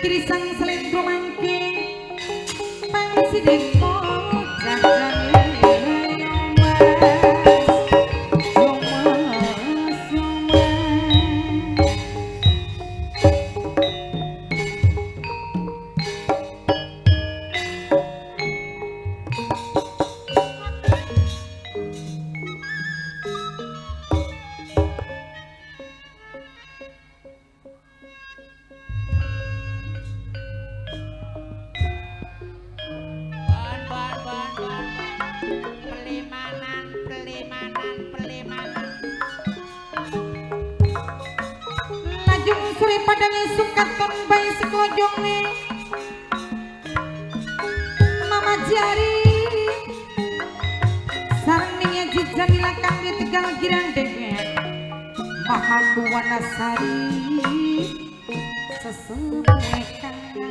kiri sang selendro mangke pangsideko jajane Wanasari sesuai kasih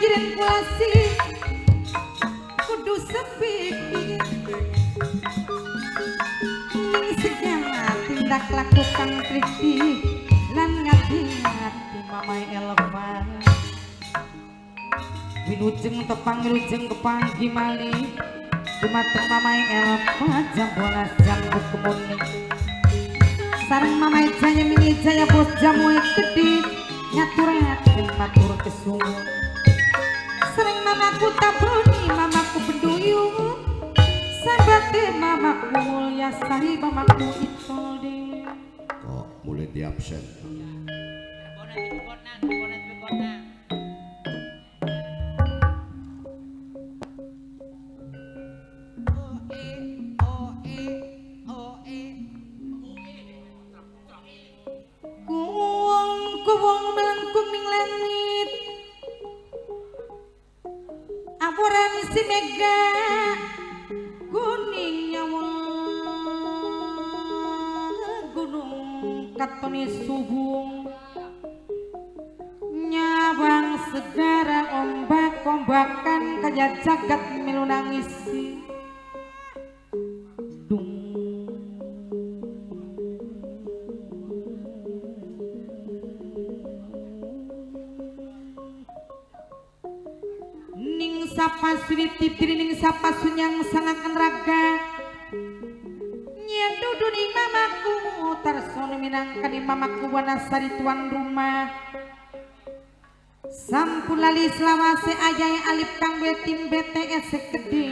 kirim kulasi kudu sepi ning segala tindak laku kang triki lan ngati-ngati mamae elevan wilujeng tepang wilujeng kepang gimali dumateng mamae elevan jam 12 jam kemuni sareng mamae jaya mini jaya bos jamu gede nyaturaken matur kesuwun sering mamaku tabroni mamaku benduyung sabate mamaku mulya sari mamaku itolde kok mulai di absen kuwong melengkung ning langit apuran si mega kuning nyawa gunung katoni subung nyawang segara ombak-ombakan kaya jagat melu nangisi sapa suwiti dirining sapa sunyang sangakan raga nyeduduni mamaku tarsono minangkani mamaku wanasari tuan rumah sampulali selawase ayai alip kang betim BTS gede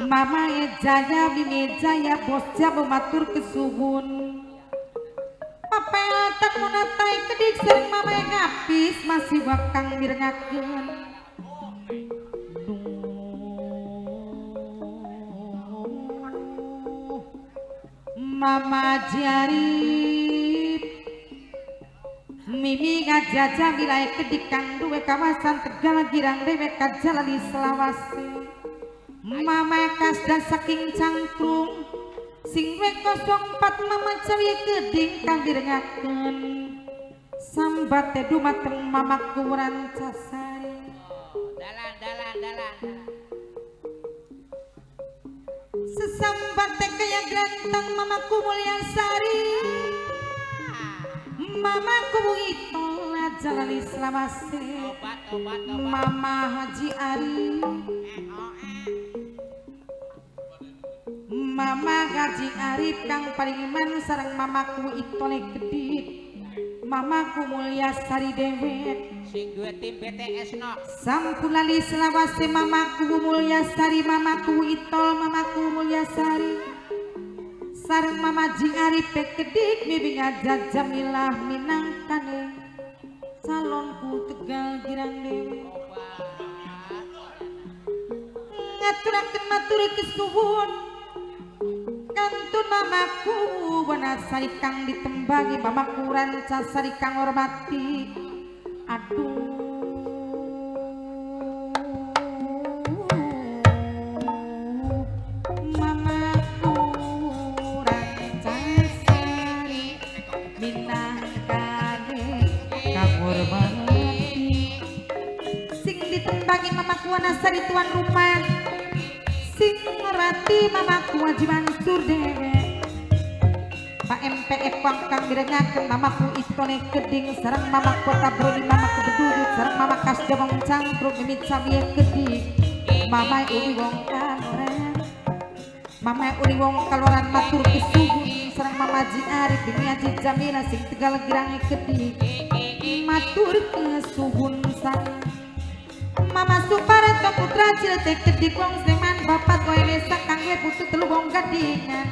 mama jaya bimi jaya bos jabu matur kesuwun papelatan munatai kedik sering mama ngapis masih wakang mirengakeun mama jarip mimi ngajaja wilayah kedikang duwe kawasan Tegal girang dewek kajalani selawase mama kasda saking cangkrung sing wek 04 mama cawi keding kang direngaken sambate dumateng mamaku rancasari dalan sesambate kaya ganteng mamaku Mulyasari mamaku itu jalani selawase mama Haji Ari mama Haji Arif kang paling iman sareng mamaku itu gedit mamaku Mulyasari dewek sing duwe tim BTS no sampulali selawase mamaku Mulyasari mamaku Itol mamaku Mulyasari sareng mama Jing Arif kedik bibi ngajak Jamilah minangkane calonku Tegal girang dewe ngaturaken matur kesuwun kantun mamaku Wanasari kang ditembangi mamaku Rancasari kang hormati aduh hormati sing ditembangi mamaku Wanasari tuan rumah sing ngerati mamaku Haji Mansur dewek Pak MPE kang mirengaken mamaku Itone Keding sareng mamaku Tabroni mamaku Bedudut sareng mama Kasda wong cangkruk mimit sami Keding mamae uli wong kaloran mamae uli wong kaloran matur kesuhun sareng mama Ji Arif Bimi Haji Jamila sing Tegal Girange Keding matur kesuhun sang Mama Suparto putra Ciletek Keding wong Sleman bapak koe desa kangge putu telu wong gadingan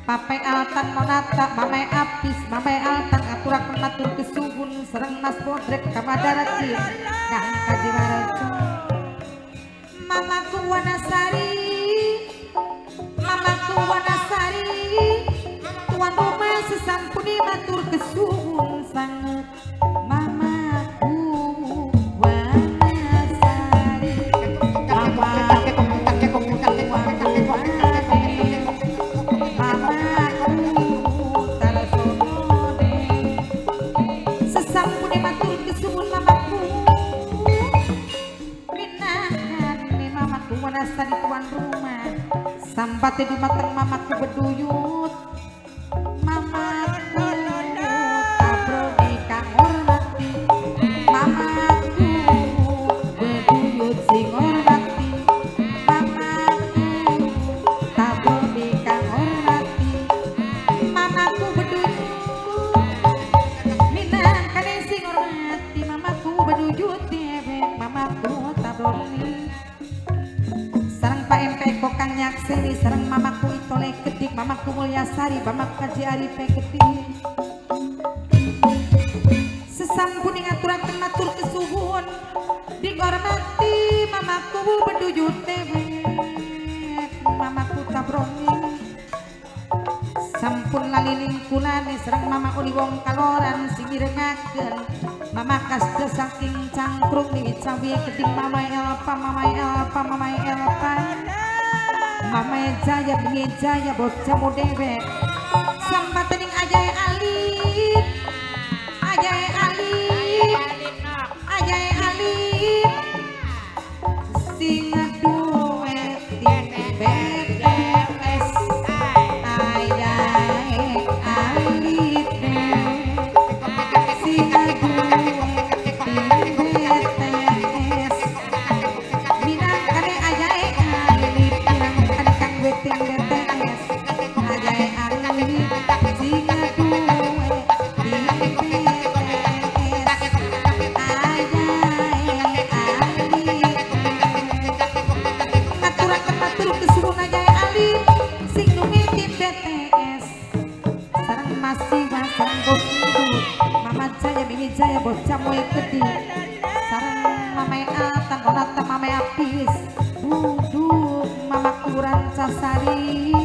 Papai Altan Monata, Mamai Apis, Mamai Altan aturaken matur kesuhun sareng Mas Bodrek Kamadaratin Kang Kajiwarejo Mamaku Wanasari Mamaku Wanasari tuan rumah sesampuni matur kesuhun sanget Mamaku Wanasari sesampune matur kesuwun mamaku minangane mamaku Wanasari tuan rumah sambate dumateng mamaku Beduyut mamaku Tabroni kang hormati mamaku Beduyut sing hormati mamaku Tabroni kang hormati mamaku Beduyut minangkane sing hormati mamaku Beduyut dewek mamaku Tabroni sareng Pak MP Kokang Nyakseni sareng mamaku Itone Keding mamaku Mulyasari mamaku Haji Arif Keding sesampun ngaturaken matur kesuwun dihormati mamaku Beduyut dewek mamaku Tabroni sampun laliling kulane sareng mama uli wong kaloran sing mirengaken mama Kasda saking cangkruk wiwit sawi Keding mama Elpa mama Jaya Bini Jaya bocah dewek sambatening Ajae Alif Ajae Alif sing duwe BTS Ajae Alif sing duwe BTS minangkane Ajae Alif minangkane kang weting BTS Ajae Alif sing duwe Jaya bocah moe Keding sareng Mamai Altan Monata Mamai Apis duduk mamaku Rancasari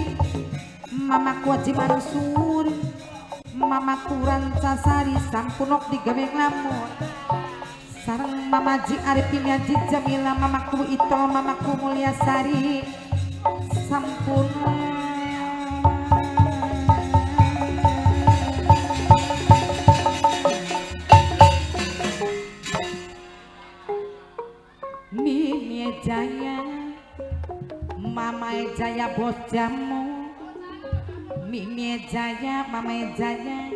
mamaku Haji Mansur mamaku Rancasari sampunok digawe nglamun sareng mama Ji Arif Bimi Haji Jamila mamaku Ito mamaku Mulyasari sampun Jaya Mamae Jaya bos jamu Mimi Jaya Mamae Jaya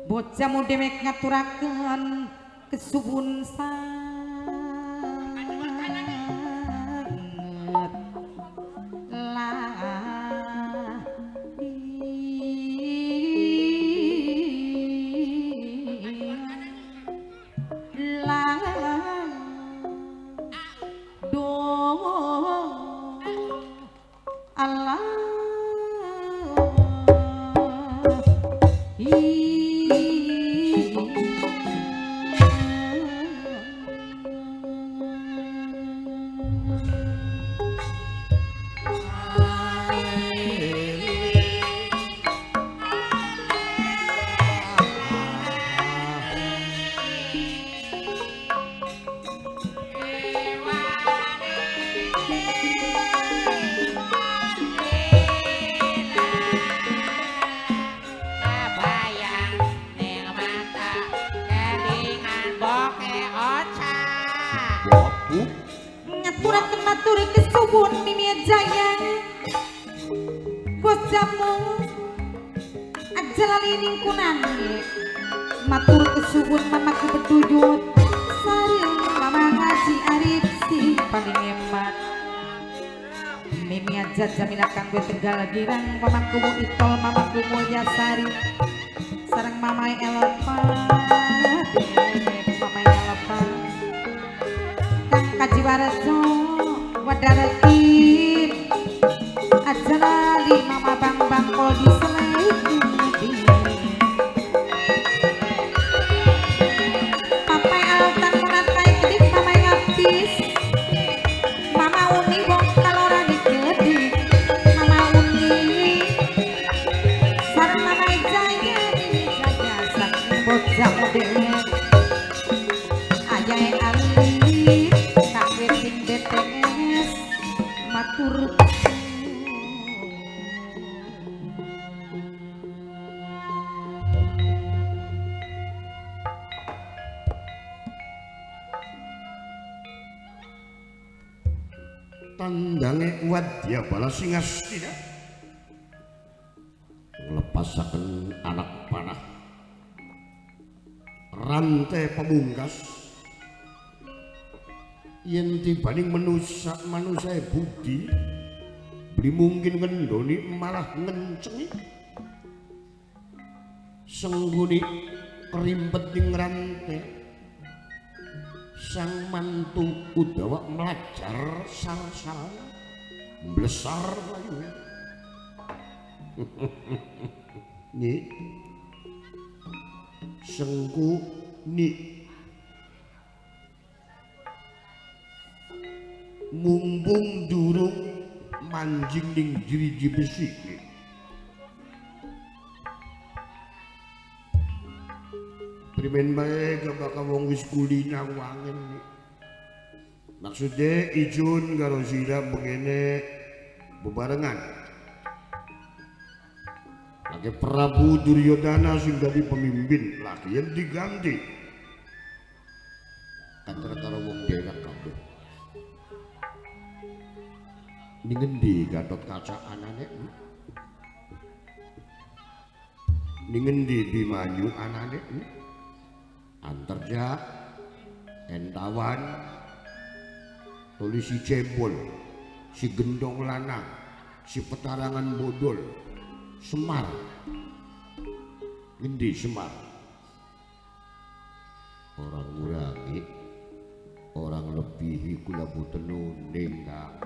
bocamu dewek ngaturaken kesuwun sanget Allah ngaturaken matur kesuwun Mimi Jaya bos jamu aja lali ningkunane matur kesuwun mamaku beduyut sareng mama ngaji arif si paling hebat Mimi aja jamina kanggo Tegal Girang mamaku Itol mamaku Mulyasari sareng mama Elva mama Elva Kang Kajiwarejo Wadarati aja lali mama Bambang Kodi Seledi Papa Altan Munatai Kedik mama Ngapis mama Uni wong kalora dikedik mama Uni sareng mama Jaya Mimi Jaya saking bocah model Ayahe Ali Kang Weting BTS matur tandange wadya bala singastina nglepasaken anak panah rantai pamungkas yen tibaning manusa budi beli mungkin ngendoni malah ngencengi sengguni rimpet ning rantai sang mantu Udawa melajar sar-saran blesar layu ni sengku ni mumpung durung manjing ning jiri besi primen bae gak wong wis kulina wangen maksudnya Ijun karo Zira begini bebarengan lagi Prabu Duryodana sing dadi pemimpin lagi yang diganti antara karo wong dewek kabeh ini ngendi Gatot Kaca anane ini ngendi Bimanyu anane Antarja Entawan tulis si Cebol si Gendong Lanang si Petarangan Bodol Semar ngendi Semar orang ngurangi orang lebihi kula boten nuning Kang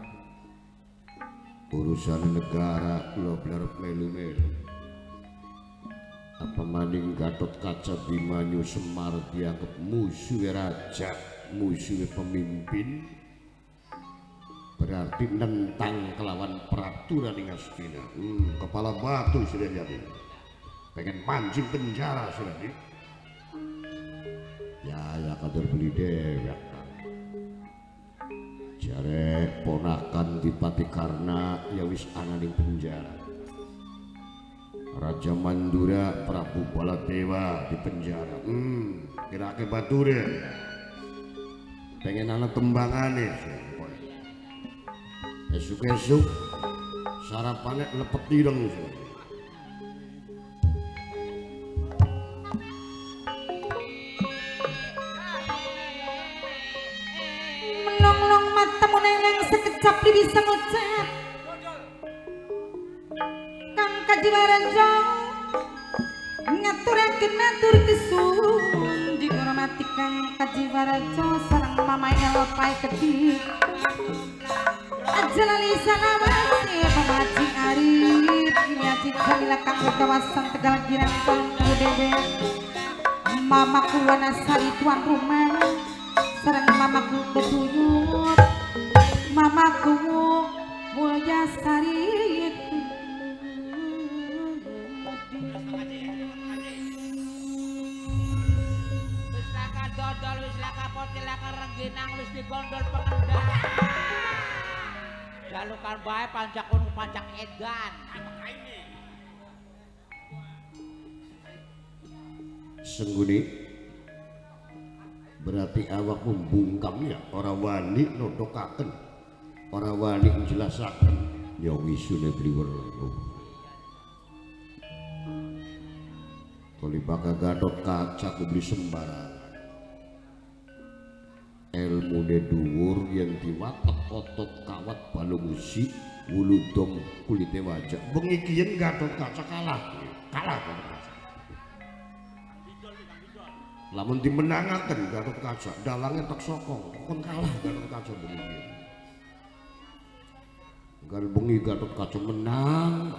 urusan negara kula blarep melu-melu apa maning Gatot Kaca Bimanyu Semar dianggap musuh raja musuh pemimpin berarti nentang kelawan peraturan ing Astina kepala batu sudah jadi pengen mancing penjara sudah di ya kader beli dewek jare ponakan Dipati Karna ya wis ana ning penjara Raja Mandura Prabu Baladewa di penjara kira-kira bature pengen anak tembangane esuk-esuk sarapannya lepet direng melong-long matamu neneng sekejap bisa ngucap Kang Kajiwarejo ngaturaken matur kesuwun dihormati Kang Kajiwarejo sareng Mama Elva Kedik aja lali salawase pamaji arif nyaji jamila Kang kawasan Tegal Girang Tolong Dewe Mamaku Wanasari tuan rumah sareng mamaku Beduyut mamaku Mulyasari dodol wis laka potil laka rengginang wis digondol pengendang jalukan bae pancakun pancak edan sengguni berarti awak membungkam ya orang wani nodokaken ora wani njelasaken ya wisune bliweruh. Kali bakal Gatot Kaca kubli sembarang ilmune dhuwur yen diwatek otot kawat balung usi wulu dom kulite wajah bengi ki yen Gatot Kaca kalah Gatot Kaca lamun dimenangaken Gatot Kaca dalange tek sokong kon kalah Gatot Kaca bengi ki gal bengi Gatot Kaca menang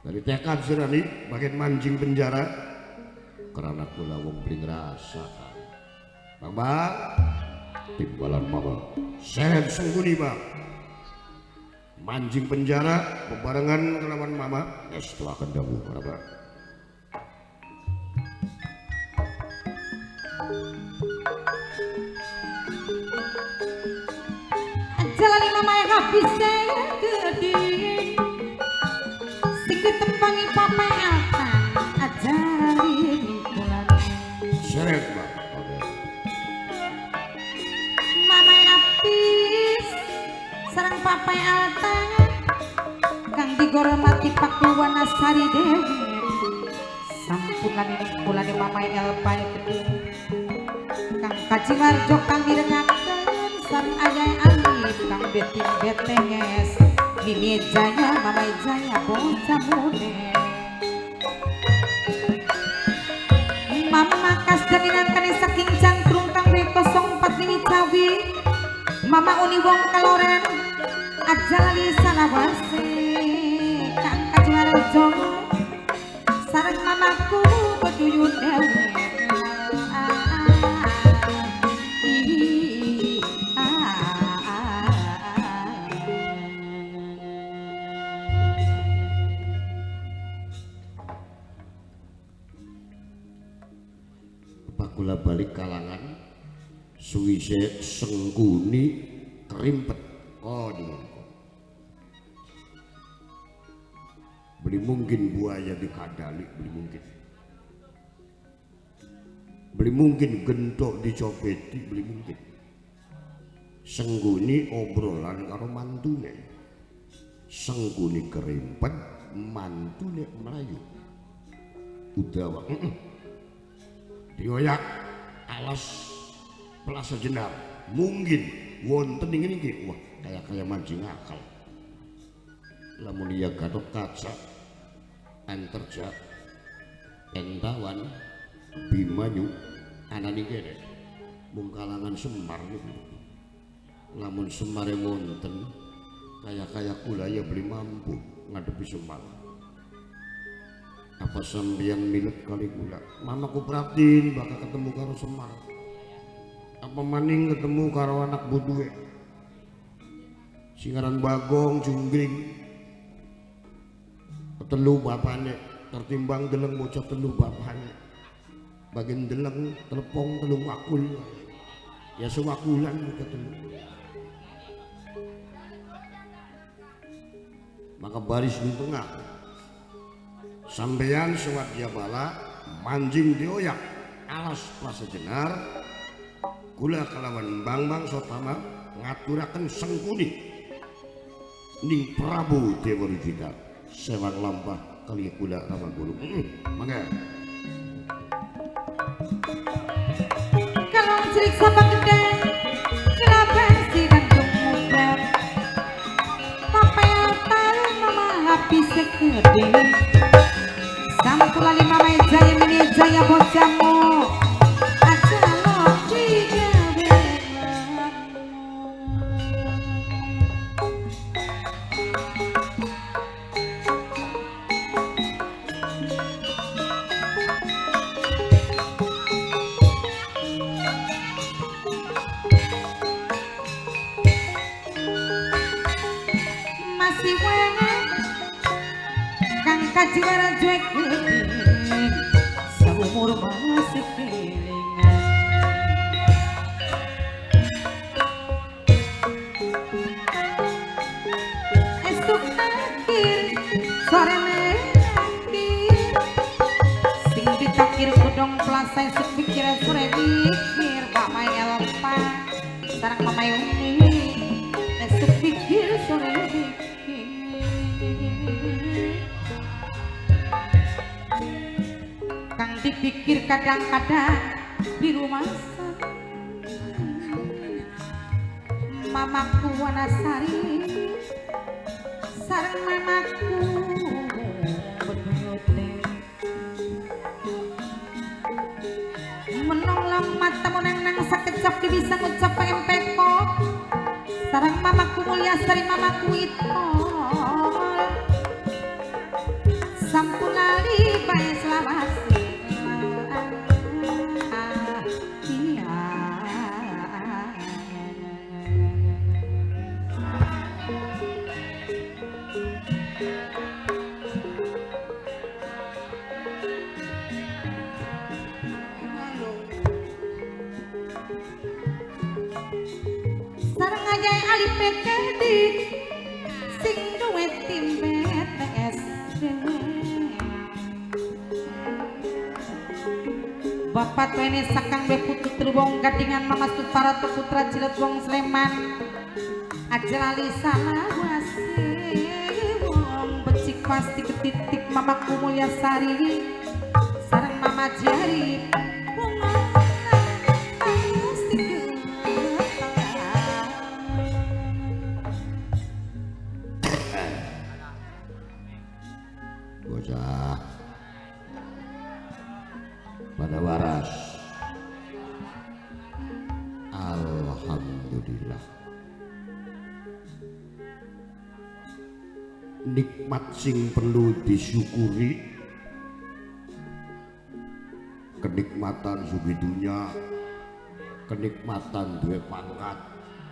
dari tekad sirani bagian mancing penjara karena kula wong bling rasa Bang timbalan mama seret sengguni bang mancing penjara bebarengan kelawan mama ya setelah kendamu bang jalani mama yang habis saya gede singkir tempangi papa altan ajalani bulan seret bang sarang papai altan kang digormati Pakuwana Sari Dewi sampungan ini kulane mamai elpai gede kang Kajiwarjo kang mirengaken sareng ayah alif kang beting betenges Mimi Jaya mamai Jaya bocah muda mama kas jaminan kane saking jangkrung kang W04 Mimi Cawi mama uni wong kaloren ajali salawase kang Kajiwarjo sareng mamaku beduyun dewe pakula balik kalangan suwise sengguni kerimpet oh beli mungkin buaya dikadali beli mungkin gentok dicopeti beli mungkin sengguni obrolan karo mantune sengguni kerimpet mantune melayu udawa dioyak alas pelasa jenar mungkin wonten ingin iki wah kayak mancing akal lamun iya Gatot Kaca anterja entawan Bimanyu anani kene mung kalangan Semar niku lamun Semare wonten kaya kula ya beli mampu ngadepi Semar apa sampeyan milet kali kula mamaku pratin bakal ketemu karo Semar apa maning ketemu karo anak buduwe singaran Bagong Junggring telu bapane tertimbang deleng bocah telu bapane bagian deleng telepong telu wakul ya sewakulan muka telu maka baris di tengah sampeyan sewat dia bala manjing dioyak alas plasa jenar kula kelawan bang sotama ngaturaken sengkuni ning Prabu Dewa Rujita sewang lampah kali kula rama guru mangga kalau cerik sapa gede kenapa si gantung muda papai altan mama habis segede sampulali mama Jaya Mini Jaya bocamu aja lo tiga masih wene kang Kajiwarjo seumur masih kelingan esok akhir sore nanti sing ditakir kudong plasa esok pikir sore mikir mamai elpa sarang mamai uni dipikir kadang-kadang di rumah mamaku Wanasari sareng mamaku menong lemah temu nang sekejap bisa ngucap empeko sareng mamaku Mulyasari mamaku itu sampun lali bae selawase sareng ajae ali pekedik sing duwe tim BTSD Bapak tuene sakang we putu terwong gadingan Mama Supara putra Cilet wong Sleman aja lali salawase wong becik pasti ketitik Mamaku Mulyasari sareng Mama Jari bocah pada waras. Alhamdulillah nikmat sing perlu disyukuri kenikmatan sugi dunya kenikmatan duwe pangkat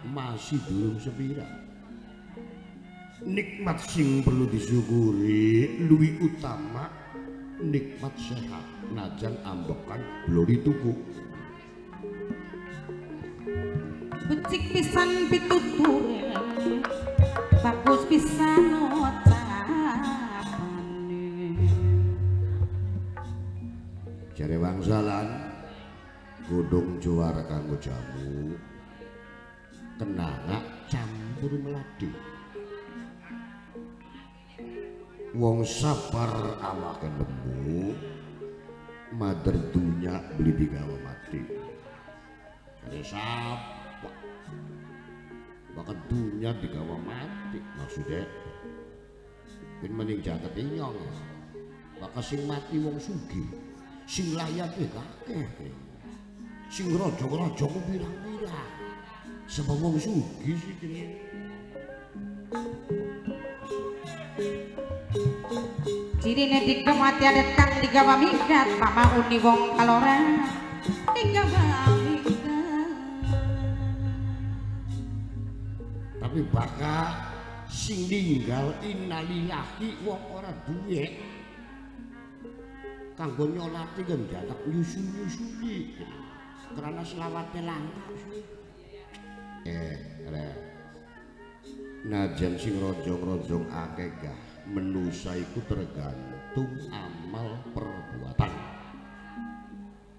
masih durung sepira nikmat sing perlu disyukuri luwih utama nikmat sehat najan ambekan blori tuku becik pisan pituture bagus pisan ucapane jare wangsalan godhong juara kanggo jamu kenanga campur melati wong sabar awake lembu mader dunya beli digawa mati jare sapa bakal dunya digawa mati maksudnya ben mending jaket inyong bakal sing mati wong sugih sing layake kakeh sing raja-raja ku pirang-pirang sebab wong sugih sih cirine digamati adat kang digawa minggat Mama Uni wong kalora digawa minggat tapi bakal sing ninggal innalillahi wong ora duwe kanggo nyolati kan jatak nyusul-nyusuli karena selawate langka najan sing rojong-rojong akeh gah menusa iku tergantung amal perbuatan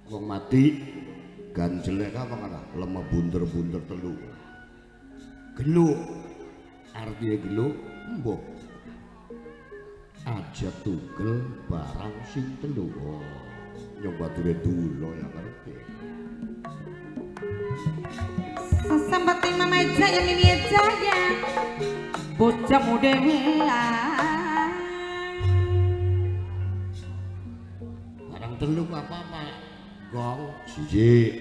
wong mati ganjelek apa kana lemah bunder-bunder telu geluk artinya geluk mbok aja tugel barang sing telu nyoba dure dulu ya ngerti sesambati Mama Jaya Mimi Jaya bocah muda barang telu apa-apa gong siji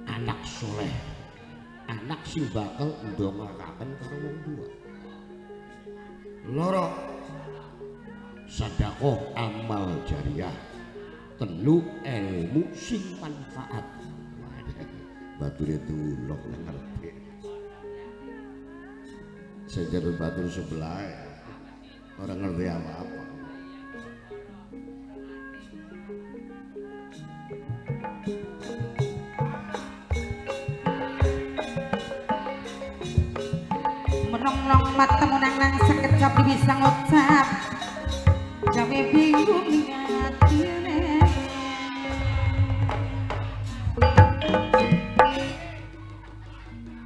anak soleh anak sing bakal ndongakaken karo wong tua loro sedekah amal jariah telu ilmu sing manfaat bature tulok ngerti sejarah batur sebelah orang ngerti apa-apa menong-nong mata menang-nang sekejap bisa ngucap gawe bingung ngatine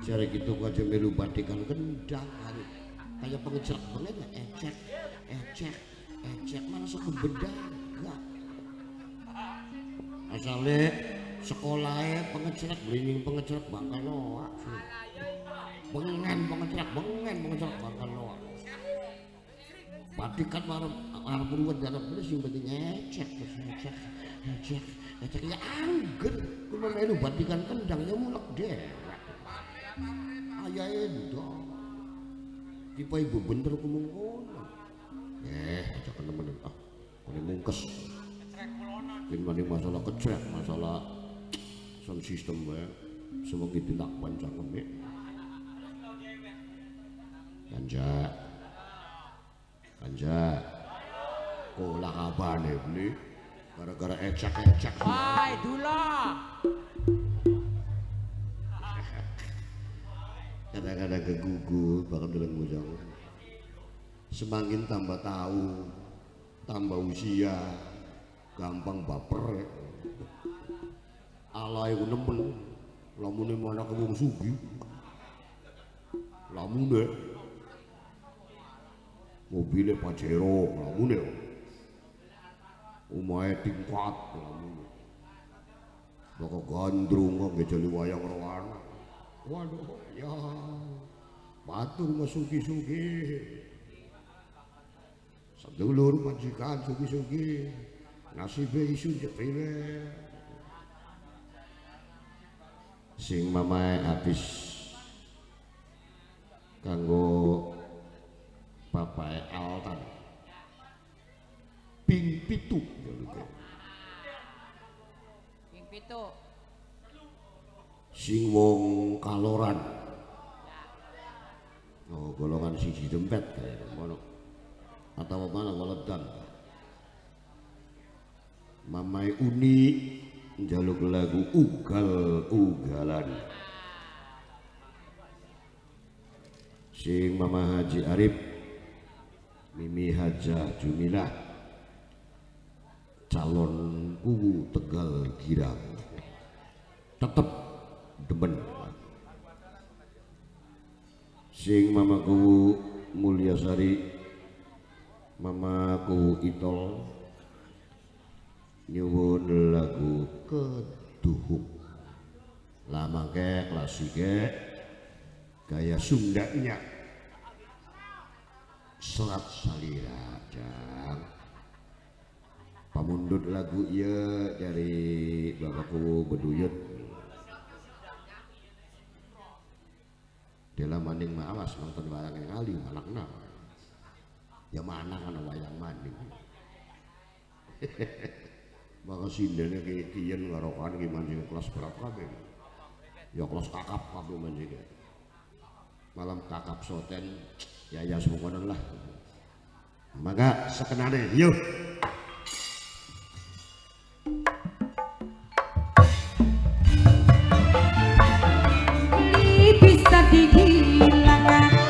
jare gitu aja melu badikan kendang kayak pengejelek banget ecek mana sok bedah gak asale sekolahnya pengecrek belining pengecrek bakal loak bengen pengecrek bakal loak batikan marah beruat dalam beli sing penting ngecek ya angger kemarin itu batikan kendangnya mulek deh ayah itu tipe ibu bener ngomong ngono aja temen ini mungkes ini masalah kecek masalah sound system ya semua gitu tak pancang kami Kanja kolah kapan ya beli gara-gara ecak hai dula kadang-kadang kegugup bakal dalam mujang semakin tambah tahu tambah usia gampang baper alay ku nemen lamune mana ke wong sugih lamune mobilnya Pajero lamune omahe tingkat lamune bakal gandrung kok ngejali wayang rawana waduh ya batur mah sugih-sugih sedulur majikan sugih-sugih nasibe isu jepile sing mamae habis kanggo bapae Altan ping pitu sing wong Kaloran oh golongan siji dempet kayak ngono atau mana Waledan Mamai Uni njaluk lagu ugal-ugalan sing Mama Haji Arif Mimi Hajah Jumilah calon kubu Tegal Girang tetep demen sing Mamaku Mulyasari Mamaku Itol nyuwun lagu keduhuk lama ke klasik gaya Sundanya Selat Salira jang pamundut lagu iya dari bapakku Beduyut dalam maning maawas nonton wayang yang kali malakna ya mana kan wayang maning maka sindene kiyen ngarokan ki manjing kelas berapa kabeh ya kelas kakap kabeh manjing malam kakap soten ya semoga lah maka sekenane yuk bisa dihilangkan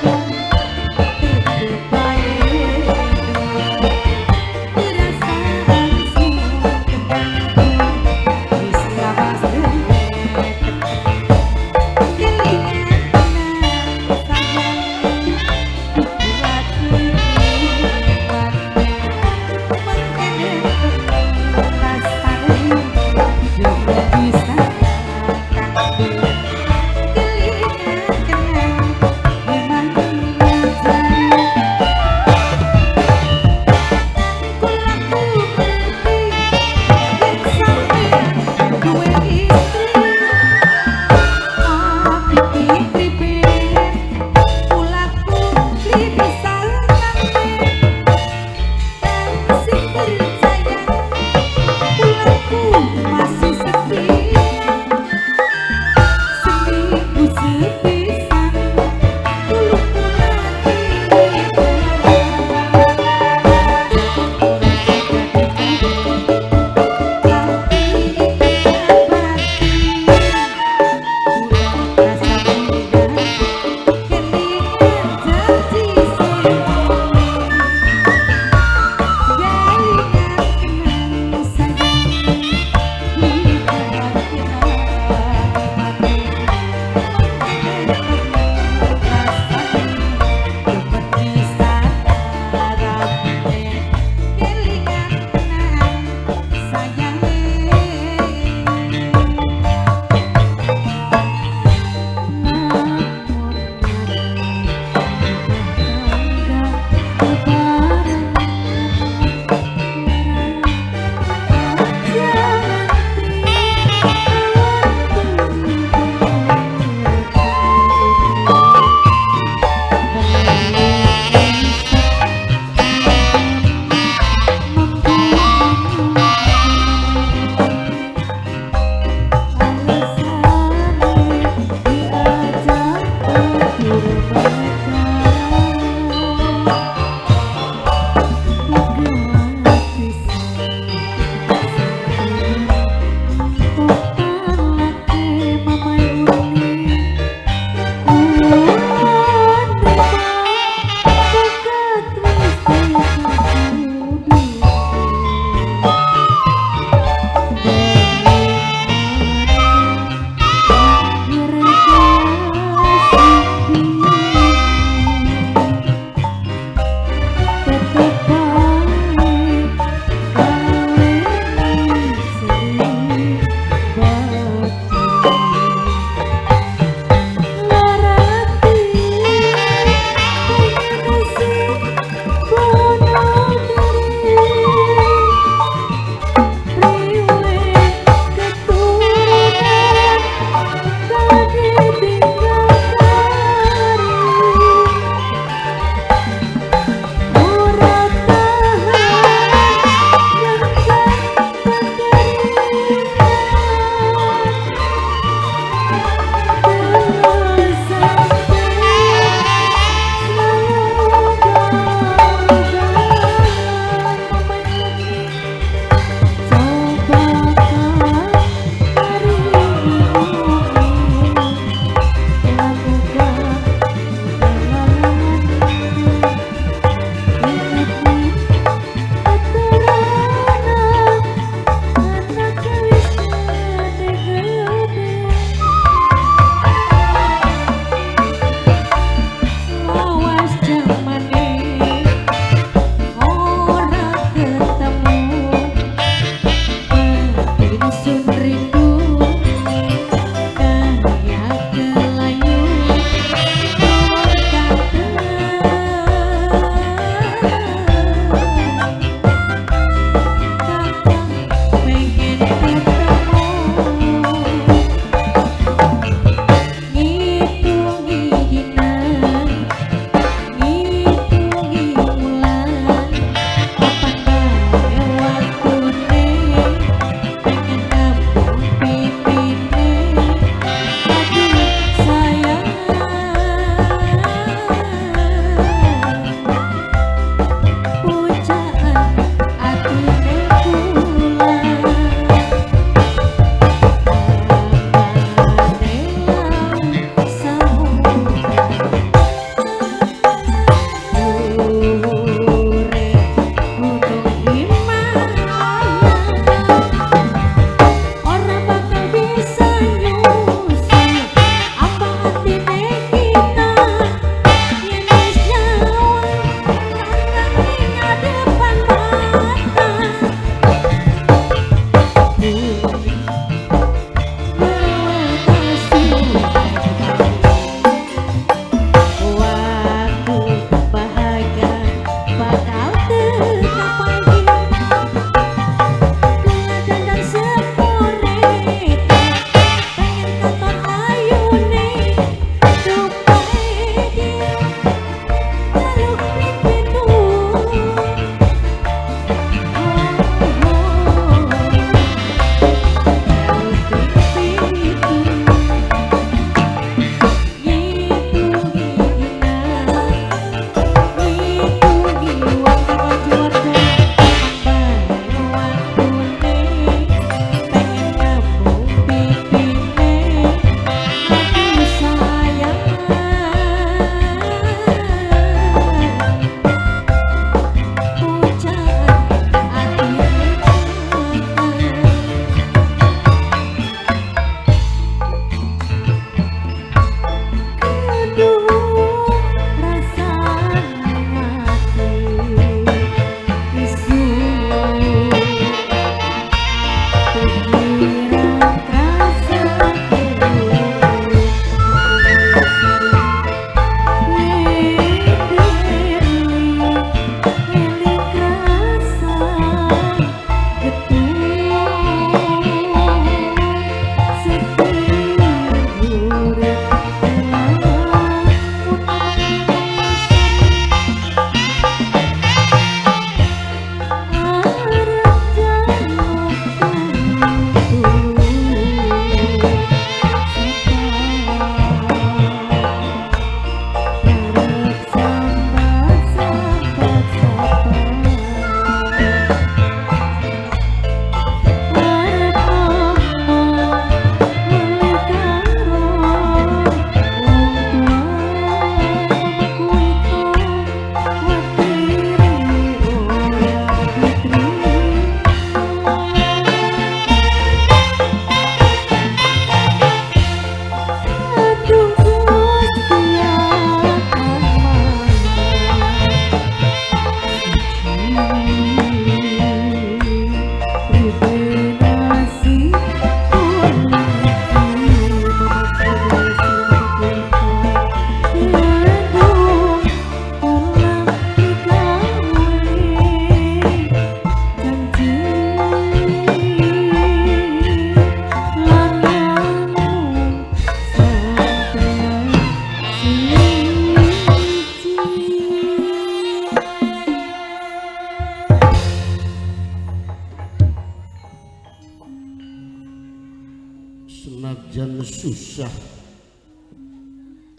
senajan susah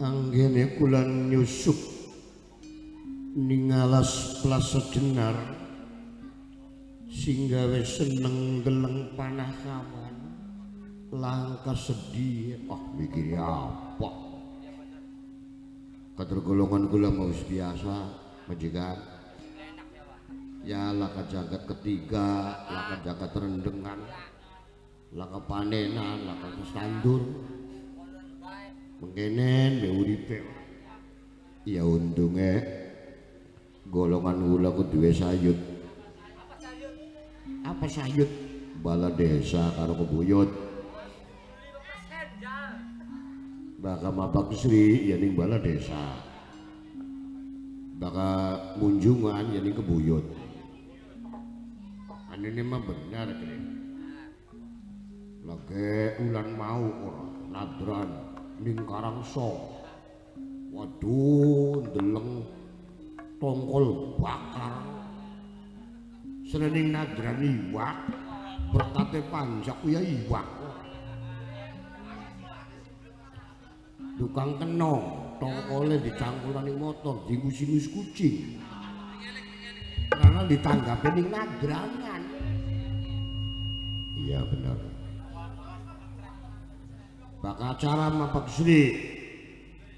anggene kula nyusup ning alas Plasa Jenar sing gawe seneng geleng panah kawan langka sedih mikir apa kader golongan kula mau biasa majikan ya laka jagat ketiga laka jagat rendengan laka panenan laka kesandur mengkenen be uripe ya untungnya golongan kula ku duwe sayut apa sayut bala desa karo kebuyut baka mapak Sri ya ning bala desa baka munjungan ya ning kebuyut anene mah benar kene lagi ulan mau ora nadran ning Karangso waduh ndeleng tongkol bakar serening nadran iwak berkate panjak ya iwak tukang kenong tongkolnya dicangkulani motor diingus-ingus kucing karena ditanggapin ning nadrangan iya benar bak acara mapak Sri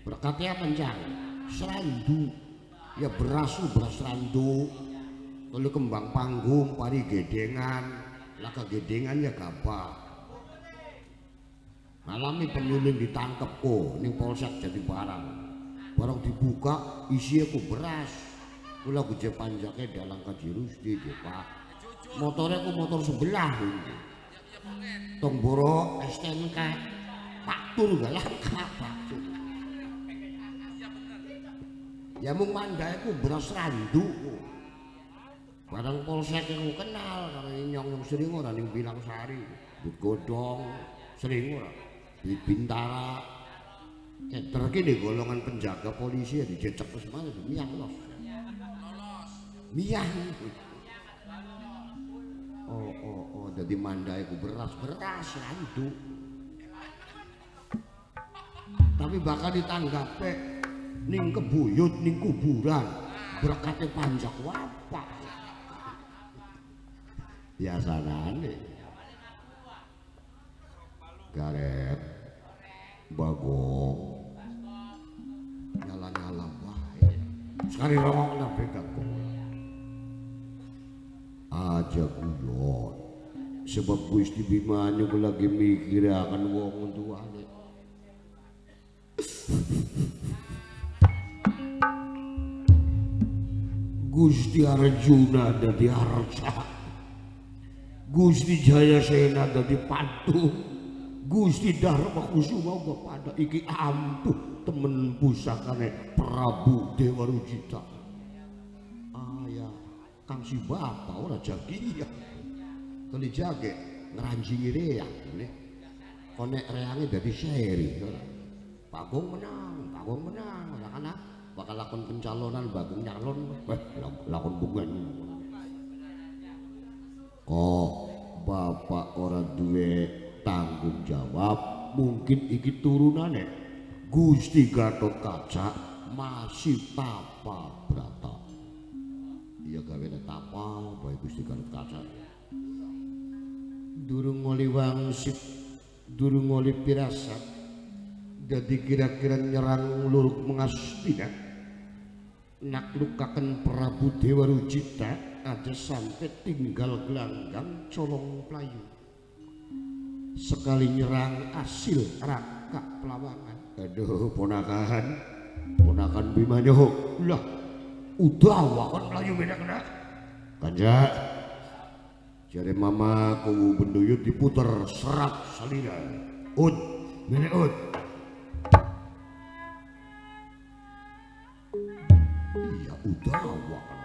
berkatnya pencang serandu ya beras randu kalau kembang panggung pari gedengan laka gedengan ya gabah alami penyuling ditangkep ning polsek jadi barang dibuka isinya ku beras kula guje panjake dalang kajirus di Pak motornya ku motor sebelah Tongboro STNK faktur galah kabak ya mung mandhae ku beras randu barang polsek yang kenal karo nyong sering ora ning Bilang Sari But Godong sering ora di Bintara terkini golongan penjaga polisi ya dicecek ke semuanya miang los miang oh jadi mandai ku beras randu tapi bakal ditanggape ning kebuyut ning kuburan berkate panjak wapak biasanane garet bagong nyala-nyala wae sekali rongok nabe gagong aja guyon sebab Gusti Bimanyu lagi mikir akan wong tuane Gusti Arjuna dadi Arca Gusti Jayasena dadi Patu Gusti Dharma Kusuma uga pada iki ampuh temen pusakane Prabu Dewa Rujita ya Kang si bapak ora jagiya kali jage ngeranjingi reang konek reangnya dadi seri Bagong menang anak-anak bakal lakon pencalonan Bagong nyalon lakon bungan kok bapak ora duwe tanggung jawab mungkin iki turunane Gusti Gatot Kaca masih tapa brata iya gawene tapa bae Gusti Gatot Kaca durung ngoli wangsit durung ngoli pirasat jadi kira-kira nyerang Luruk Mengastina naklukaken Prabu Dewa Rujita aja sampai tinggal gelanggang colong pelayu sekali nyerang asil Raka Pelawangan aduh ponakan Bimanyu lah udah wakon pelayu beda kena kanja jare mama ku benduyut diputer serat salina ud mene ud iya udah wakon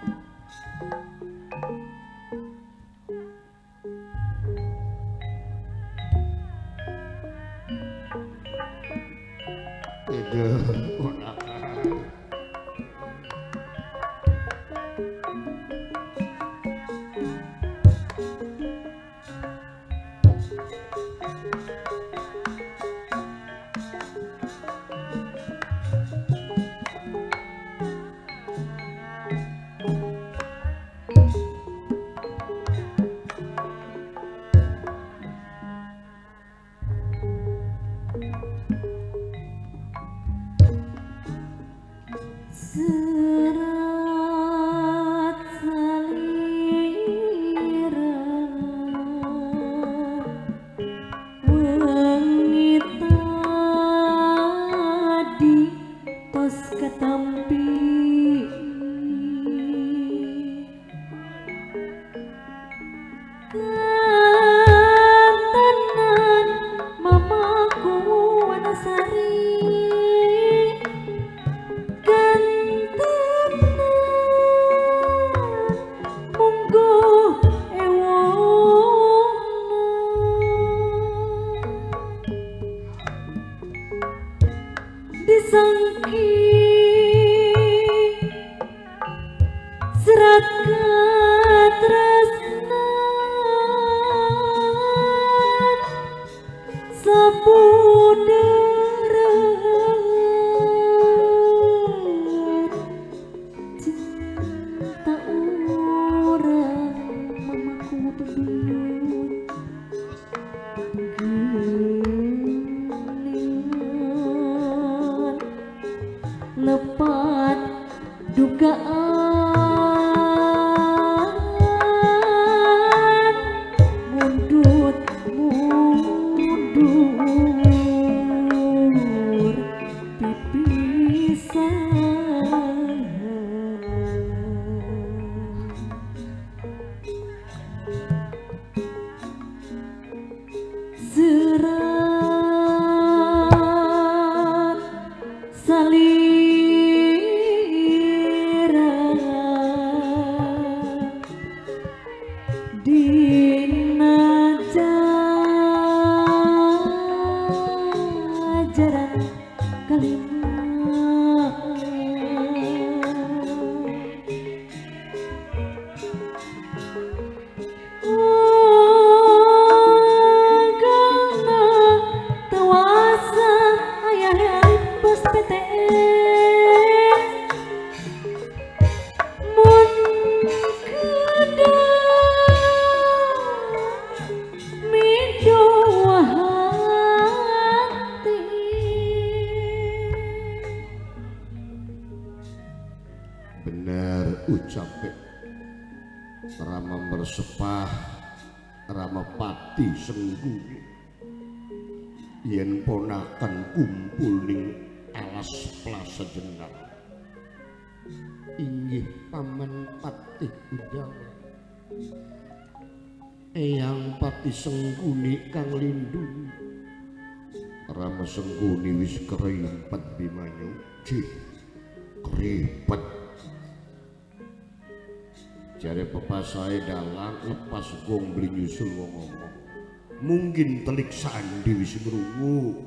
sangki serat katresnan sabudaran cinta orang mamaku peduli geningan lepat dugaan mundut mundur pipisan serat salira dina jajaran kalimat agama tawasa ayah bos PTS mun kada mido hati bener ucape Rama mersepah Rama pati sengguni yen ponakan kumpul ning alas plasa jendang inggih paman patih udara eyang pati sengguni kang lindungi Rama sengguni wis kerempet bimanyu cih kerempet jare pepasae dalang lepas gong beli nyusul wong ngomong mungkin telik sandi wis ngrungu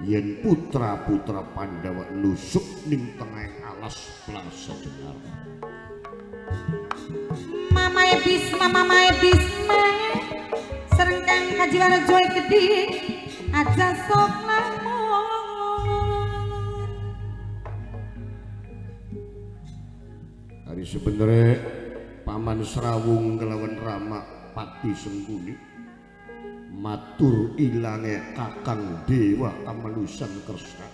yen putra-putra Pandawa nusuk ning tengah alas plasa jenar Mamae Bisma serengkang Kajiwarjo gede aja sok lamun hari sebenere Paman Serawung kelawan Rama pati sengguni matur ilange Kakang Dewa Amalusan Kresna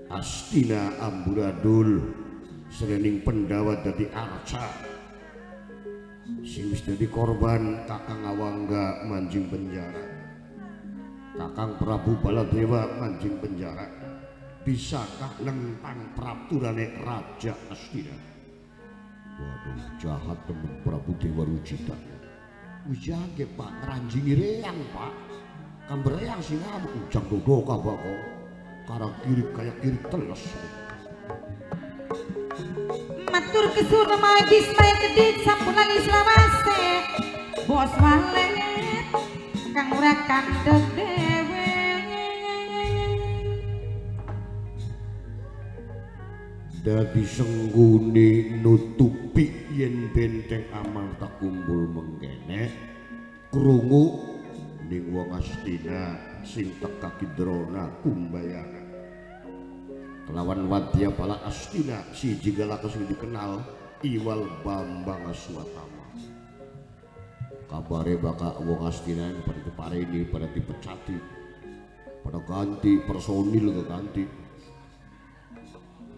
Astina amburadul srening Pendawa dadi arca sing wis dadi korban Kakang Awangga manjing penjara Kakang Prabu Baladewa manjing penjara bisakah nentang praturane Raja Astina. Waduh jahat temen Prabu Dewa Rujita ujang Pak ngeranjingi reyang Pak kamber reyang sing ngamuk ujang dodoka bako karang kirik kayak kirik teles matur kesur Mamae Bisma kedit sampun lali selawase bos walet kang ora kandheg dhewe dadi sengguni nutupi yen benteng Amarta kumpul mengkene krungu ning wong Astina sing teka Kidrona Kumbayana kelawan wadya pala Astina siji galaka sing dikenal Iwal Bambang Aswatama kabare baka wong Astina pada dipareni pada dipecati pada ganti personil keganti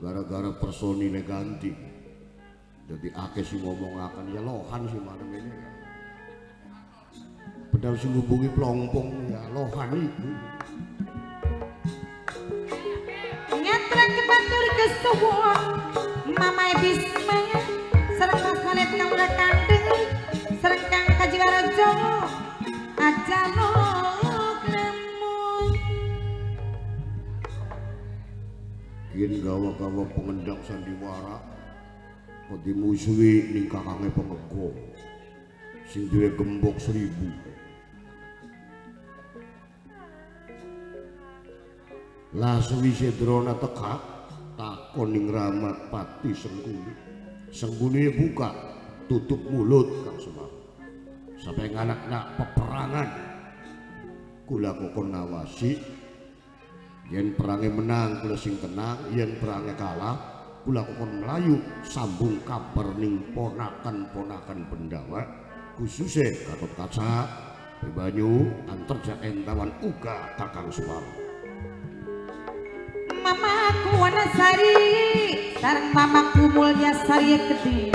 gara-gara personilnya ganti jadi akeh sing ngomongaken ya lohan sih marang ini padahal sing ngubungi plompong ya lohan itu nyatrang kebatur kesuwun Mamae Bisma sareng bos walet kang ora kandheng sareng kang Kajiwarjo aja yen gawa-gawa pengendak sandiwara kok dimusuhi ning kakange pengego sing duwe gembok 1000 Lah sewise Drona teka takon ning Ramapati Sengkuni. Sengkuni buka tutup mulut Kang Semar. Sampai nganak-nak peperangan kula kokon nawasi yen perange menang kula sing tenang, yen perange kalah kula kokon melayu sambung kabar ning ponakan-ponakan Pendawa khususnya Gatot Kaca, Banyu, Antarja Entawan uga Kakang Semar. Mamaku Wanasari sareng mamaku Mulyasari Gede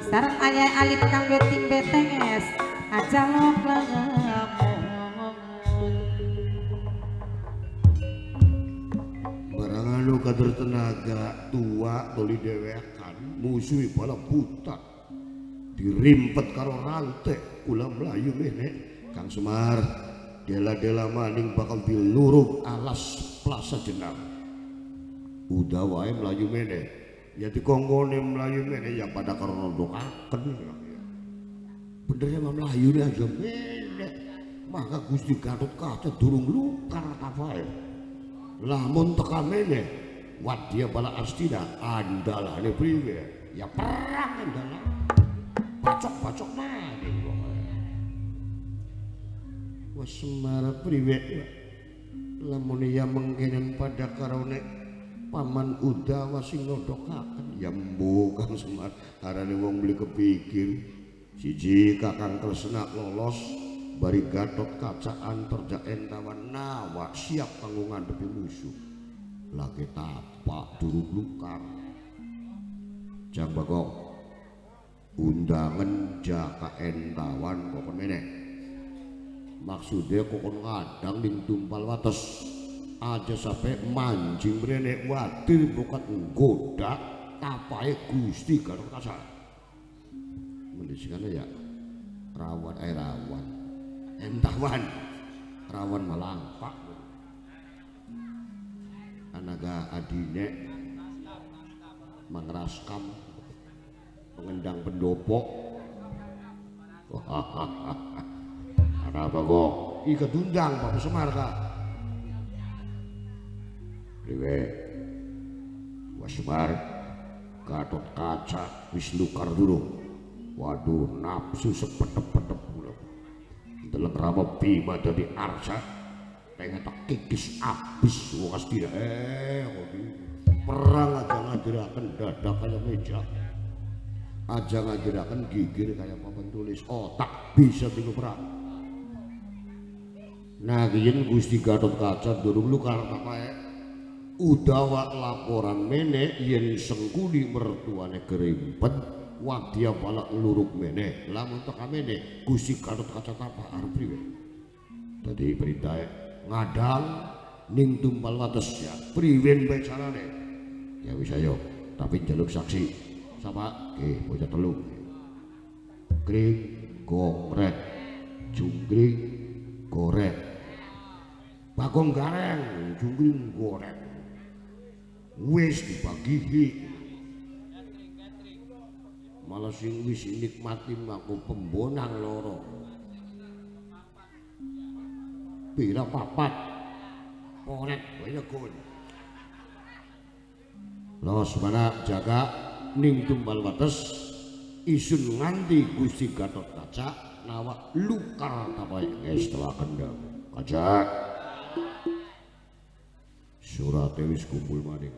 sareng ayah alit kang beting betenges aja lok barang anu kader tenaga tua tuli dewekan musuhi bala buta dirimpet karo rantai kula melayu mene Kang Semar dela-dela maning bakal diluruk alas Plaza Jenang. Udah wae melayu mene ya dikongkone melayu mene ya pada karo nondokaken benernya mah melayu ini aja mene maka Gusti Gatot Kaca durung lukar tafae lamun teka mene wadya bala Astina andalane priwe ya perang andalan bacok-bacok maning wah Semar priwe lamun ya mengkenen pada karone Paman Udawa sing nodhokaken ya mbuh Kang Semar arane wong beli kepikir siji Kakang Kresna lolos bari Gatot Kaca Antarja Entawan nawa siap kanggo ngadhepi musuh lagi tapak durung lukar Jang Bagong undangan Jaka Entawan kokon meneh maksudnya kokon ngadang ning tumpal wates aja sampai mancing mrene wadir bukan nggoda tapahe Gusti Gatot Kaca. Mendisingane ya rawan entawan rawan malampak anaga adine mangraskam pengendang pendopo ana apa kok iki kedundang Pak Semar Kak Dewe Wasmar Gatot Kaca wis lukar dulu waduh nafsu sepetep-petep pula deleng Rama Bima dadi arsa pengen tak kikis abis wong Astina perang aja ngajaraken dadak kaya meja aja ngajaraken gigir kaya papan tulis otak bisa tilu perang nah yen Gusti Gatot Kaca durung lukar tapae Udawa laporan mene yen Sengkuni mertuane kerimpet wadya balak ngluruk mene lamun teka mene Gusti Gatot Kaca tapa arep priwe dadi perintah ngadang ning tumpal wates ya priwen bae carane ya wis ayo tapi njaluk saksi sapa nggih bocah telu Kring Gongret Jungkring Gorek Bagong Gareng Jungkring Gorek wis dibagi malah sing wis nikmati aku pembonang loro pira papat poret banyak kon los mana jaga ning tumbal wates isun nganti Gusti Gatot Kaca nawa lukar tapai setelah kendang Kaca surat wis kumpul maning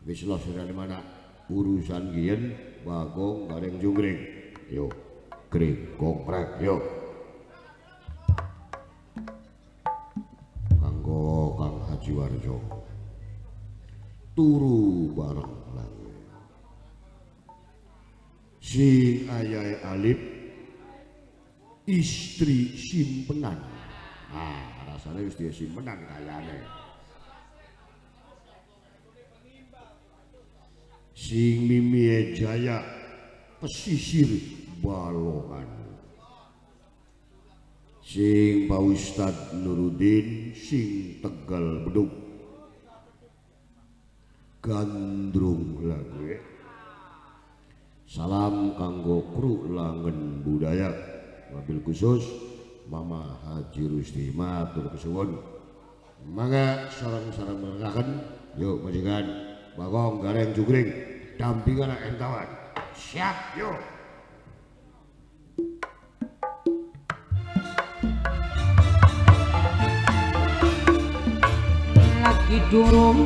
wis los dari mana urusan gian Bagong Gareng Jungkring yo Kring Gongprek yo kanggo Kang Haji Warjo turu bareng lagi sing ayahe Alip istri simpenan rasanya wis dia simpenan kayane sing Mimie Jaya pesisir Balongan sing Pak Ustad Nuruddin sing Tegal Bedug gandrung lagi salam kanggo kru Langen Budaya mobil khusus Mama Haji Rusti matur kesuwun Mangga sareng-sareng merekakan. Yuk majikan, Bagong Gareng Jugring, dampingan entawan. Siap, yuk. Lagi durung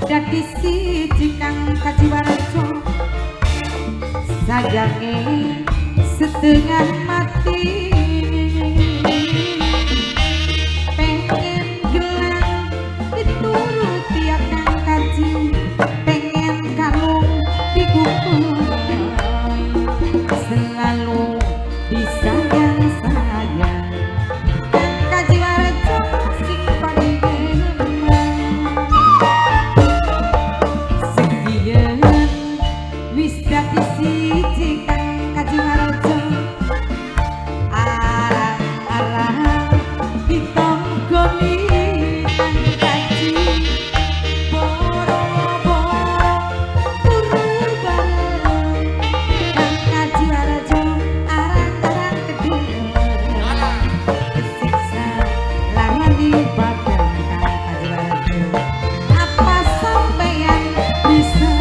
dadi siji kang kajiwarjo sayange setengah mati pengen gelang dituruti akang kaji pengen kalung dikukur selalu disayang sayang kang kajiwarjo sing paling wis dadi siji kang kajiwarjo arang-arang ditonggoni kang kaji boro-boro turu bareng kang kajiwarjo arang-arang kedeng kesiksa langan di badan kang kajiwarjo apa sampeyan bisa